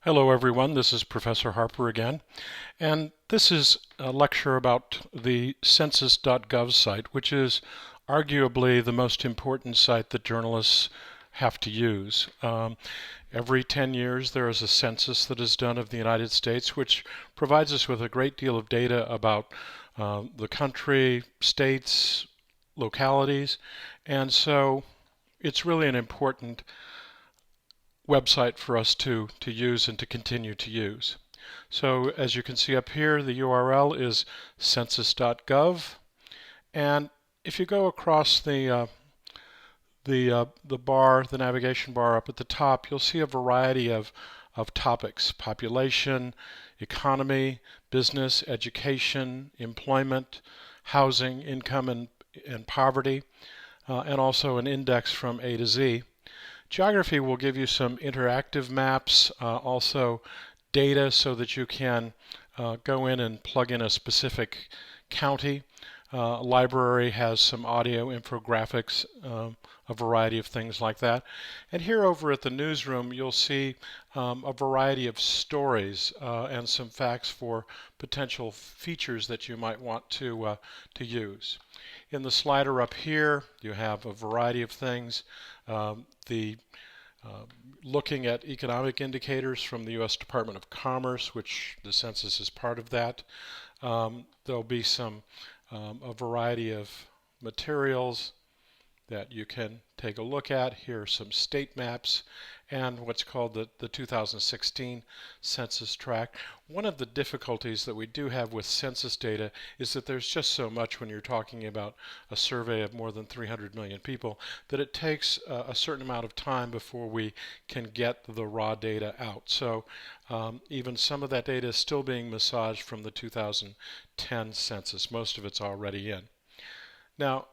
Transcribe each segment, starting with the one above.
Hello everyone, this is Professor Harper again, and this is a lecture about the Census.gov site, which is arguably the most important site that journalists have to use. Every 10 years there is a census that is done of the United States, which provides us with a great deal of data about the country, states, localities, and so it's really an important website for us to use and to continue to use. So as you can see up here, the URL is census.gov, and if you go across the bar, the navigation bar up at the top, you'll see a variety of topics: population, economy, business, education, employment, housing, income and poverty, and also an index from A to Z. Geography will give you some interactive maps, also data so that you can go in and plug in a specific county. Library has some audio infographics, a variety of things like that. And here over at the newsroom, you'll see a variety of stories and some facts for potential features that you might want to use. In the slider up here, you have a variety of things. The looking at economic indicators from the U.S. Department of Commerce, which the census is part of that. There'll be a variety of materials that you can take a look at. Here are some state maps and what's called the 2016 census tract. One of the difficulties that we do have with census data is that there's just so much when you're talking about a survey of more than 300 million people that it takes a certain amount of time before we can get the raw data out. So even some of that data is still being massaged from the 2010 census. Most of it's already in. Now,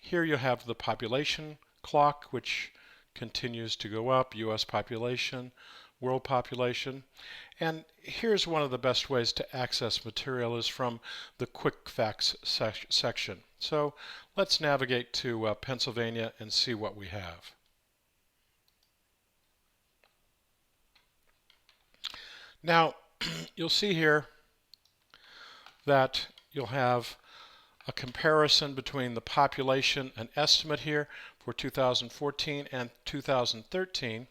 here you have the population clock, which continues to go up, U.S. population, world population. And here's one of the best ways to access material is from the quick facts section. So let's navigate to Pennsylvania and see what we have. Now, you'll see here that you'll have a comparison between the population and estimate here for 2014 and 2013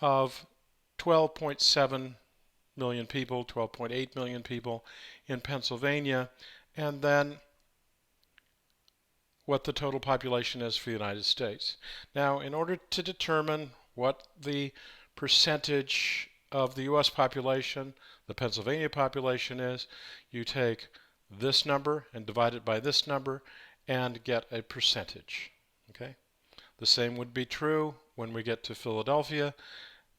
of 12.7 million people, 12.8 million people in Pennsylvania, and then what the total population is for the United States. Now, in order to determine what the percentage of the U.S. population, the Pennsylvania population is, you take this number and divide it by this number and get a percentage. Okay? The same would be true when we get to Philadelphia.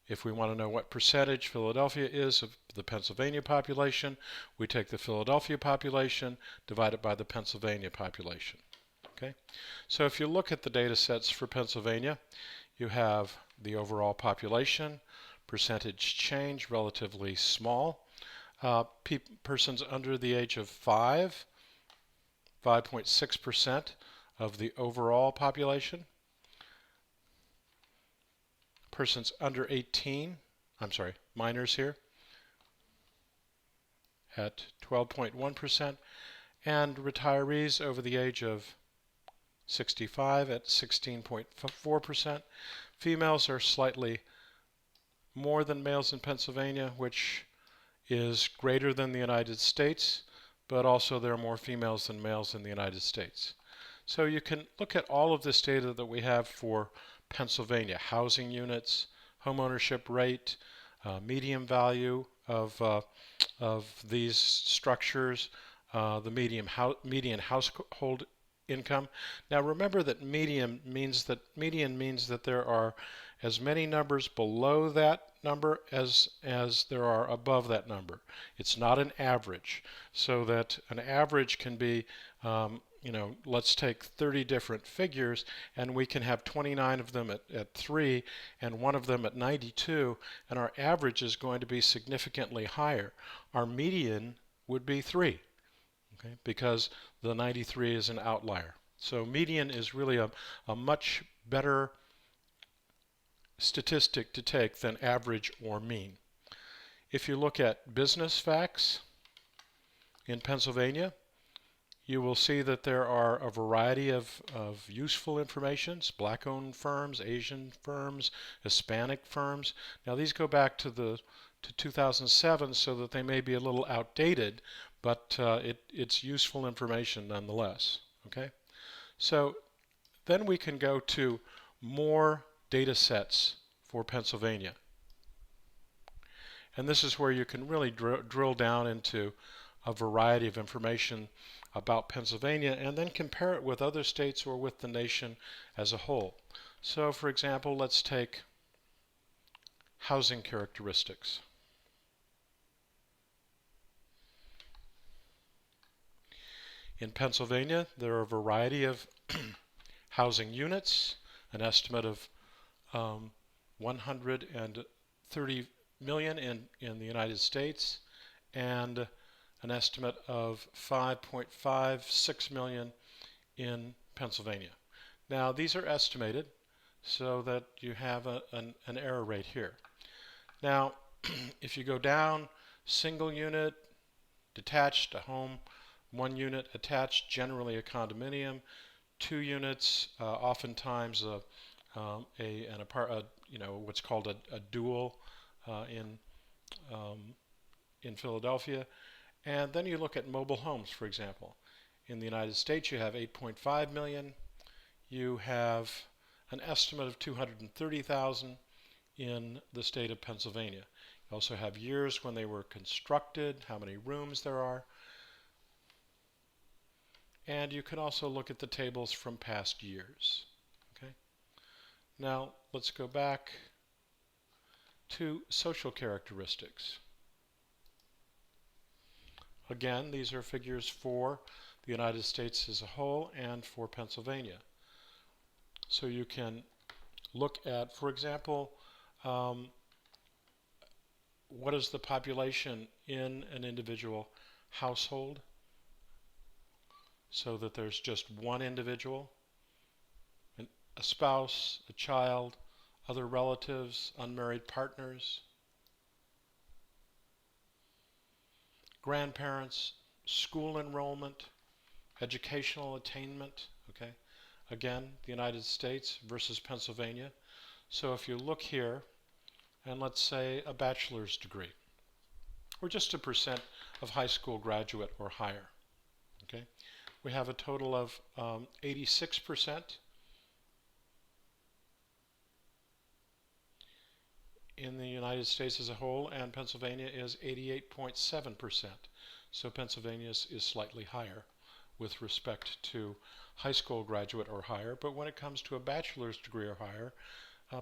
If we want to know what percentage Philadelphia is of the Pennsylvania population, we take the Philadelphia population, divide it by the Pennsylvania population. Okay? So if you look at the data sets for Pennsylvania, you have the overall population, percentage change relatively small. Persons under the age of 5.6% of the overall population. Persons under 18, minors here, at 12.1%, and retirees over the age of 65 at 16.4%. Females are slightly more than males in Pennsylvania, which is greater than the United States, but also there are more females than males in the United States. So you can look at all of this data that we have for Pennsylvania: housing units, home ownership rate, median value of these structures, the median household income. Now remember that median means that there are as many numbers below that number as there are above that number. It's not an average, so that an average can be let's take 30 different figures and we can have 29 of them at 3 and one of them at 92, and our average is going to be significantly higher. Our median would be 3. Okay, because the 93 is an outlier. So median is really a much better statistic to take than average or mean. If you look at business facts in Pennsylvania, you will see that there are a variety of useful informations, black-owned firms, Asian firms, Hispanic firms. Now these go back to 2007, so that they may be a little outdated, but it's useful information nonetheless. Okay, so then we can go to more data sets for Pennsylvania. And this is where you can really drill down into a variety of information about Pennsylvania and then compare it with other states or with the nation as a whole. So for example, let's take housing characteristics. In Pennsylvania, there are a variety of housing units, an estimate of 130 million in the United States, and an estimate of 5.56 million in Pennsylvania. Now these are estimated so that you have an error rate here. Now if you go down, single unit, detached, a home, one unit attached, generally a condominium, two units, oftentimes what's called a dual in Philadelphia. And then you look at mobile homes, for example. In the United States, you have 8.5 million. You have an estimate of 230,000 in the state of Pennsylvania. You also have years when they were constructed, how many rooms there are. And you can also look at the tables from past years. Okay. Now let's go back to social characteristics. Again, these are figures for the United States as a whole and for Pennsylvania. So you can look at, for example, what is the population in an individual household, so that there's just one individual, a spouse, a child, other relatives, unmarried partners, grandparents, school enrollment, educational attainment. Okay, again, the United States versus Pennsylvania. So if you look here, and let's say a bachelor's degree, or just a percent of high school graduate or higher. Okay, we have a total of 86%. In the United States as a whole, and Pennsylvania is 88.7%. So Pennsylvania is slightly higher with respect to high school graduate or higher, but when it comes to a bachelor's degree or higher,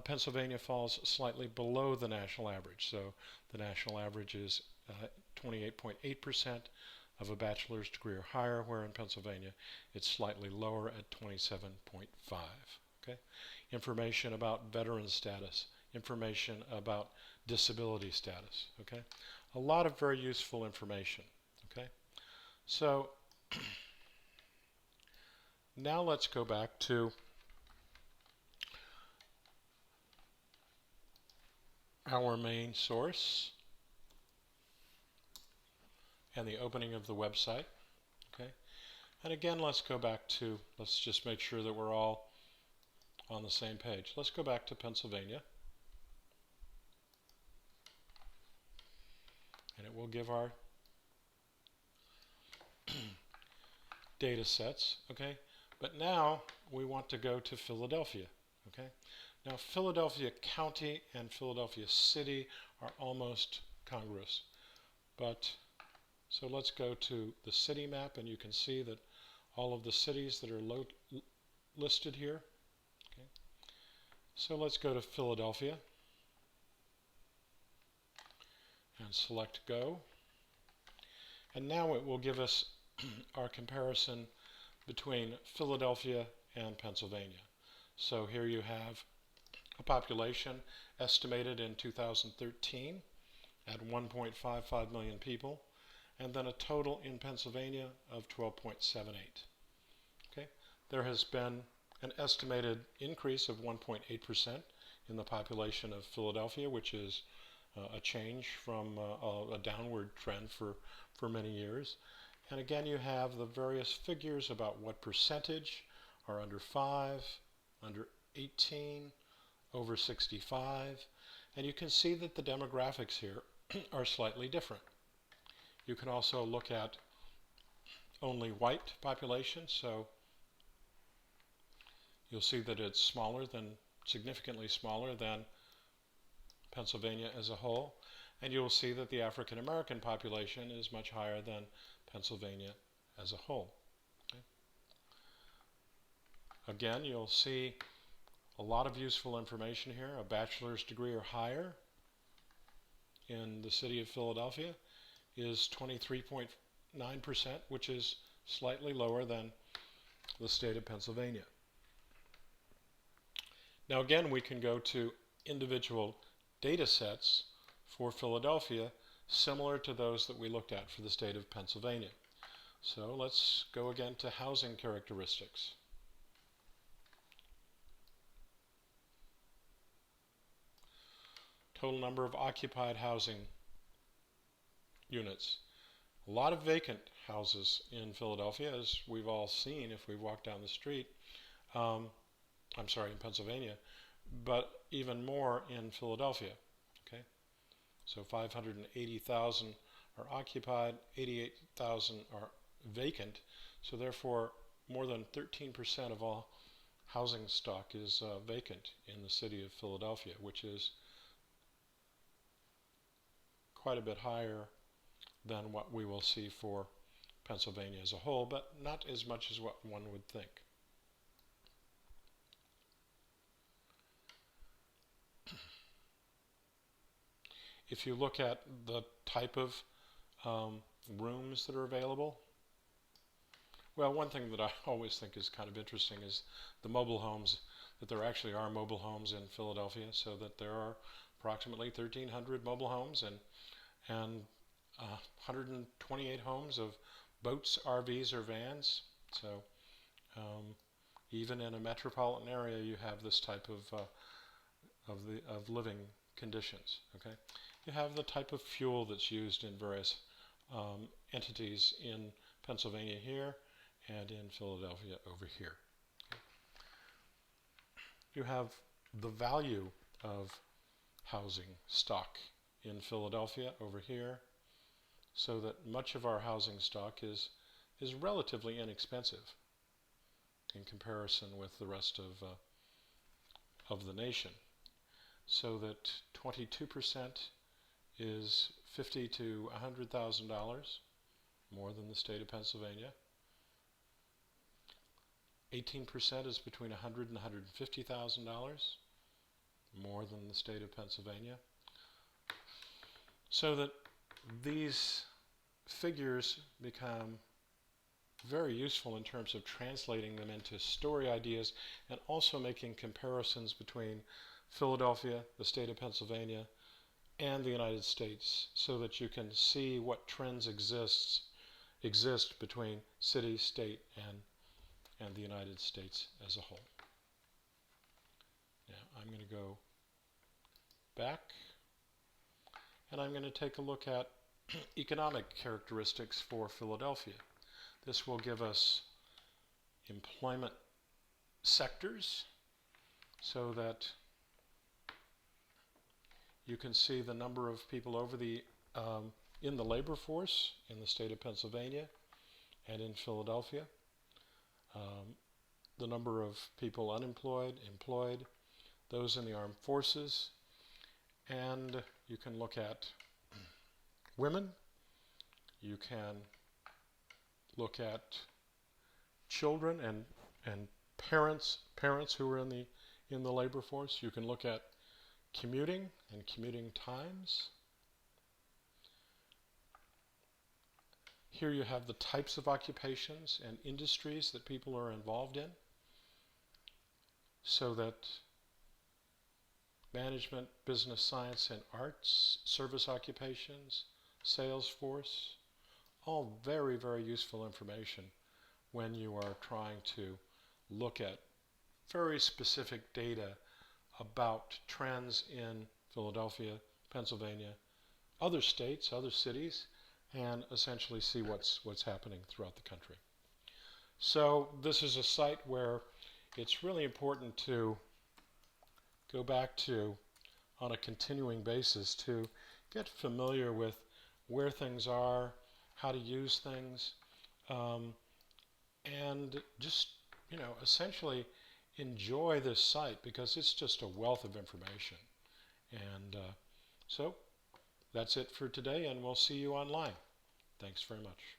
Pennsylvania falls slightly below the national average. So the national average is 28.8% of a bachelor's degree or higher, where in Pennsylvania it's slightly lower at 27.5. Okay? Information about veteran status, information about disability status. Okay, a lot of very useful information. Okay, so now let's go back to our main source and the opening of the website. Okay, and again, let's go back to, let's just make sure that we're all on the same page. Let's go back to Pennsylvania. And it will give our data sets. Okay, but now we want to go to Philadelphia. Okay, now Philadelphia County and Philadelphia City are almost congruous, but so let's go to the city map, and you can see that all of the cities that are listed here. Okay, so let's go to Philadelphia and select Go. And now it will give us our comparison between Philadelphia and Pennsylvania. So here you have a population estimated in 2013 at 1.55 million people, and then a total in Pennsylvania of 12.78. Okay, there has been an estimated increase of 1.8% in the population of Philadelphia, which is a change from a downward trend for many years. And again, you have the various figures about what percentage are under 5, under 18, over 65, and you can see that the demographics here are slightly different. You can also look at only white population, so you'll see that it's significantly smaller than Pennsylvania as a whole, and you'll see that the African American population is much higher than Pennsylvania as a whole. Okay. Again, you'll see a lot of useful information here. A bachelor's degree or higher in the city of Philadelphia is 23.9%, which is slightly lower than the state of Pennsylvania. Now again, we can go to individual data sets for Philadelphia similar to those that we looked at for the state of Pennsylvania. So let's go again to housing characteristics. Total number of occupied housing units. A lot of vacant houses in Philadelphia, as we've all seen if we've walked down the street. In Pennsylvania, but even more in Philadelphia. Okay, so 580,000 are occupied, 88,000 are vacant. So therefore, more than 13% of all housing stock is vacant in the city of Philadelphia, which is quite a bit higher than what we will see for Pennsylvania as a whole, but not as much as what one would think. If you look at the type of rooms that are available, well, one thing that I always think is kind of interesting is the mobile homes, that there actually are mobile homes in Philadelphia, so that there are approximately 1,300 mobile homes and 128 homes of boats, RVs, or vans. So even in a metropolitan area, you have this type of living conditions. Okay, you have the type of fuel that's used in various entities in Pennsylvania here and in Philadelphia over here. Okay. You have the value of housing stock in Philadelphia over here, so that much of our housing stock is relatively inexpensive in comparison with the rest of the nation. So that 22% is $50,000 to $100,000 more than the state of Pennsylvania. 18% is between $100,000 and $150,000 more than the state of Pennsylvania. So that these figures become very useful in terms of translating them into story ideas and also making comparisons between Philadelphia, the state of Pennsylvania, and the United States, so that you can see what trends exist between city, state, and the United States as a whole. Now I'm going to go back, and I'm going to take a look at economic characteristics for Philadelphia. This will give us employment sectors, so that you can see the number of people in the labor force in the state of Pennsylvania and in Philadelphia, the number of people unemployed, employed, those in the armed forces, and you can look at women, you can look at children and parents who are in the labor force. You can look at commuting and commuting times. Here you have the types of occupations and industries that people are involved in, so that management, business, science, and arts, service occupations, sales force, all very, very useful information when you are trying to look at very specific data about trends in Philadelphia, Pennsylvania, other states, other cities, and essentially see what's happening throughout the country. So this is a site where it's really important to go back to on a continuing basis to get familiar with where things are, how to use things, and just, essentially enjoy this site because it's just a wealth of information. And so that's it for today, and we'll see you online. Thanks very much.